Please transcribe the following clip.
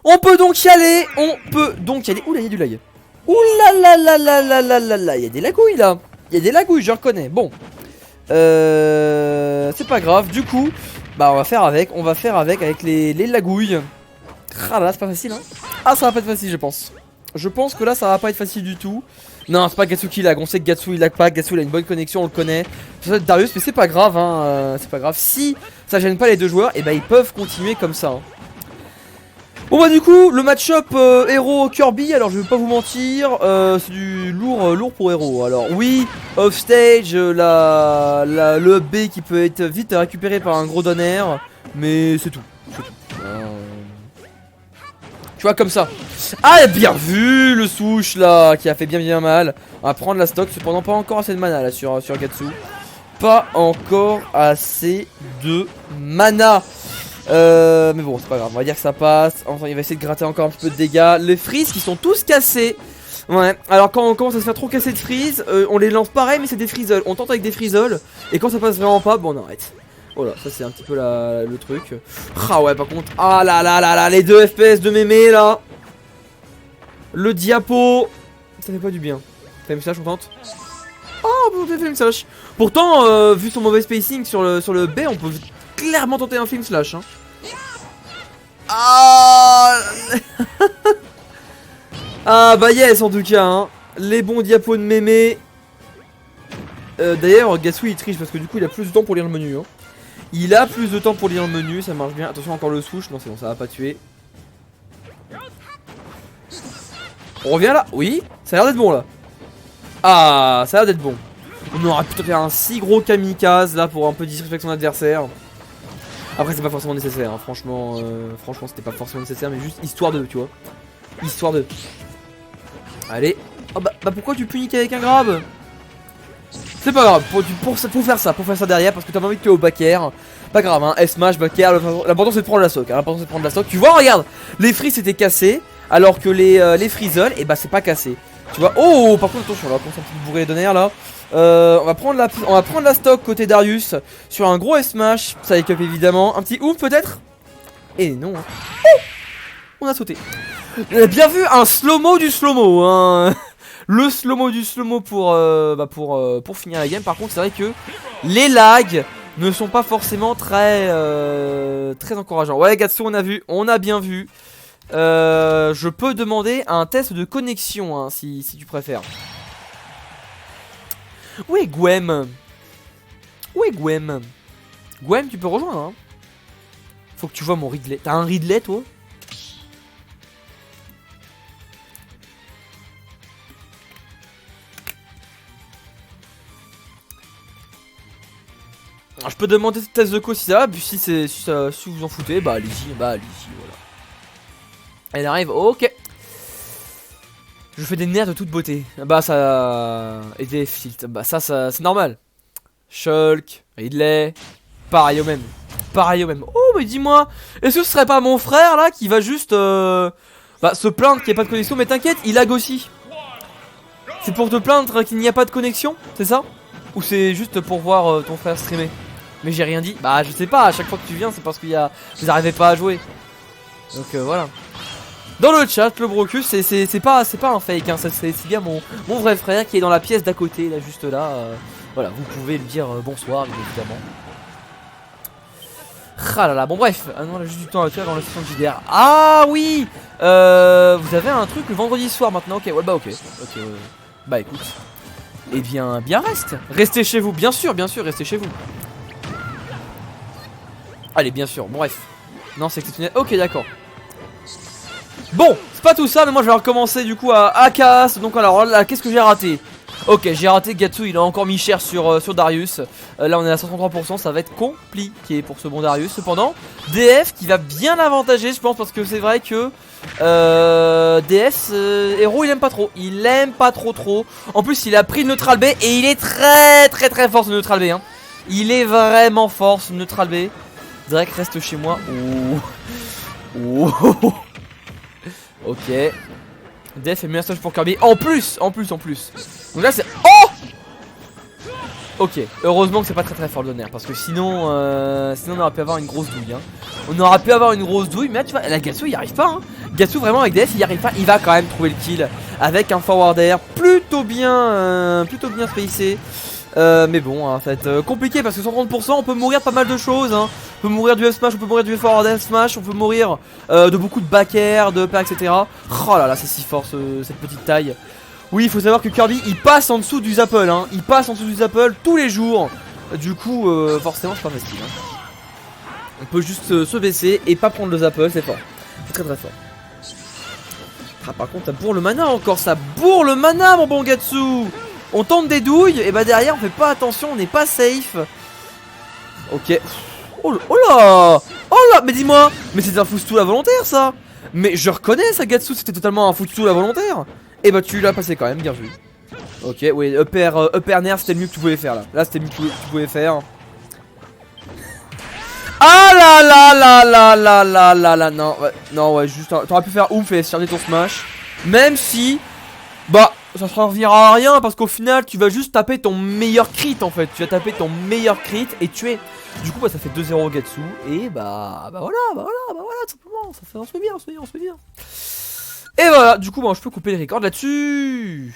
On peut donc y aller. On peut donc y aller. Ouh là, il y a du lag. Ouh là là là là là là là là. Il y a des lagouilles là. Il y a des lagouilles, je reconnais. Bon. C'est pas grave. Du coup, bah on va faire avec. On va faire avec les lagouilles. Ah là, c'est pas facile hein. Ah, ça va pas être facile, je pense. Je pense que là, ça va pas être facile du tout. Non, c'est pas Gatsu qui lag. On sait que Gatsu il lag pas. Gatsu il a une bonne connexion, on le connaît. Ça doit être Darius, mais c'est pas grave hein. C'est pas grave. Si ça gêne pas les deux joueurs, et bah ils peuvent continuer comme ça hein. Bon bah du coup le match-up héros Kirby, alors je vais pas vous mentir, c'est du lourd pour héros. Alors oui, offstage, le B qui peut être vite récupéré par un gros donner, mais c'est tout. Tu vois comme ça. Ah bien vu le souche là, qui a fait bien mal. On va prendre la stock, cependant pas encore assez de mana là sur Gatsu. Pas encore assez de mana. Mais bon c'est pas grave, on va dire que ça passe. Enfin il va essayer de gratter encore un petit peu de dégâts. Les freezes qui sont tous cassés. Ouais, alors quand on commence à se faire trop casser de freeze, on les lance pareil mais c'est des freezoles. On tente avec des freezoles. Et quand ça passe vraiment pas, bon on arrête. Voilà, ça c'est un petit peu le truc. Ah ouais par contre, ah là là là là, les 2 FPS de mémé là. Le diapo, ça fait pas du bien. Flame slash on tente. Oh on peut flame slash. Pourtant vu son mauvais spacing sur le B, on peut clairement tenter un flame slash hein. Ah ah bah yes en tout cas hein. Les bons diapos de mémé. D'ailleurs Gatsu il triche parce que du coup il a plus de temps pour lire le menu hein. Il a plus de temps pour lire le menu, ça marche bien. Attention encore le souche, non c'est bon ça va pas tuer. On revient là. Oui, ça a l'air d'être bon là. Ah ça a l'air d'être bon. On aurait plutôt fait un si gros kamikaze là pour un peu disrespecter son adversaire. Après c'est pas forcément nécessaire hein. Franchement c'était pas forcément nécessaire, mais juste histoire de, tu vois. Histoire de. Allez. Oh bah pourquoi tu punis qu'avec un grab? C'est pas grave, pour faire ça derrière, parce que t'as pas envie de tuer au back air. Pas grave hein, S-Smash, back air, l'important c'est de prendre la stock hein. L'important c'est de prendre la stock. Tu vois regarde, les freeze c'était cassé, alors que les freezoles, et bah c'est pas cassé. Tu vois, oh par contre attention là, on s'en fout de bourrer les données là. On va prendre la stock côté Darius sur un gros S-Smash, ça up évidemment. Un petit ouf peut-être. Et non hein. Oh, on a sauté. Bien vu, un slow-mo du slow-mo hein. Le slow-mo du slow-mo pour finir la game. Par contre c'est vrai que les lags ne sont pas forcément très encourageants. Ouais Gatsu on a bien vu. Je peux demander un test de connexion hein, si tu préfères. Où est Gwem? Gwem tu peux rejoindre hein. Faut que tu vois mon Ridley. T'as un Ridley toi? Alors, je peux demander ce test de co si ça va, puis si vous en foutez, bah allez-y, voilà. Elle arrive, ok. Je fais des nerfs de toute beauté. Bah ça... Et des filtres, bah ça c'est normal. Shulk, Ridley, pareil au même. Oh mais dis-moi, est-ce que ce serait pas mon frère là qui va juste se plaindre qu'il n'y a pas de connexion? Mais t'inquiète, il lag aussi. C'est pour te plaindre qu'il n'y a pas de connexion, c'est ça? Ou c'est juste pour voir ton frère streamer? Mais j'ai rien dit. Bah je sais pas, à chaque fois que tu viens c'est parce qu'il y a... Vous n'arrivez pas à jouer. Donc voilà. Dans le chat, le Brocus, c'est pas un fake hein. C'est bien mon vrai frère qui est dans la pièce d'à côté, là juste là. Voilà, vous pouvez lui dire bonsoir évidemment. Ah là là, bon bref. Ah non, on a juste du temps à faire dans la session de JDR. Ah oui, vous avez un truc le vendredi soir maintenant. Ok, ouais bah ok. Bah écoute. Eh bien restez chez vous, bien sûr, restez chez vous. Allez, bien sûr, bon bref. Non, c'est exceptionnel, ok d'accord. Bon, c'est pas tout ça, mais moi je vais recommencer du coup à Chaos. Donc alors là, qu'est-ce que j'ai raté? Ok, j'ai raté Gatsu, il a encore mis cher sur Darius. Là on est à 63%, ça va être compliqué pour ce bon Darius. Cependant, DF qui va bien l'avantager je pense, parce que c'est vrai que DF, héros il aime pas trop. Il aime pas trop. En plus il a pris le neutral B et il est très fort ce neutral B hein. Il est vraiment fort ce neutral B. Drake reste chez moi. Oh. Ok. Def est meilleur stage pour Kirby. En plus. Donc là c'est... Oh. Ok. Heureusement que c'est pas très fort le donner. Parce que sinon on aurait pu avoir une grosse douille hein. On aurait pu avoir une grosse douille, mais là tu vois, la Gatsu il y arrive pas hein. Gatsu vraiment avec DF il y arrive pas, il va quand même trouver le kill avec un forward air plutôt bien spacé. Mais bon, hein, ça va être compliqué parce que 130% on peut mourir de pas mal de choses hein. On peut mourir du F smash, on peut mourir du forward air smash, on peut mourir de beaucoup de back air, de pack etc. Oh là là c'est si fort cette petite taille. Oui il faut savoir que Kirby il passe en dessous du Zapple hein. Il passe en dessous du Zapple tous les jours. Du coup forcément c'est pas facile hein. On peut juste se baisser et pas prendre le Zapple, c'est fort. C'est très très fort. Ah par contre ça bourre le mana encore, ça bourre le mana mon bon Gatsu. On tente des douilles et bah derrière on fait pas attention, on n'est pas safe. Ok. Oh là, oh là, mais dis-moi, mais c'est un footstool à volontaire ça. Mais je reconnais ça Gatsu, c'était totalement un footstool à volontaire. Et bah tu l'as passé quand même, bien vu. Ok, oui, upper nair c'était le mieux que tu pouvais faire là. Là c'était le mieux que tu pouvais faire. Ah là là là là là là là là, non ouais juste t'aurais pu faire ouf et charger ton smash. Même si bah ça servira à rien parce qu'au final tu vas juste taper ton meilleur crit en fait. Tu vas taper ton meilleur crit et tuer. Du coup bah ça fait 2-0 Gatsu. Et bah voilà tout simplement. Ça fait on se met bien. Et voilà du coup bah je peux couper les records là-dessus.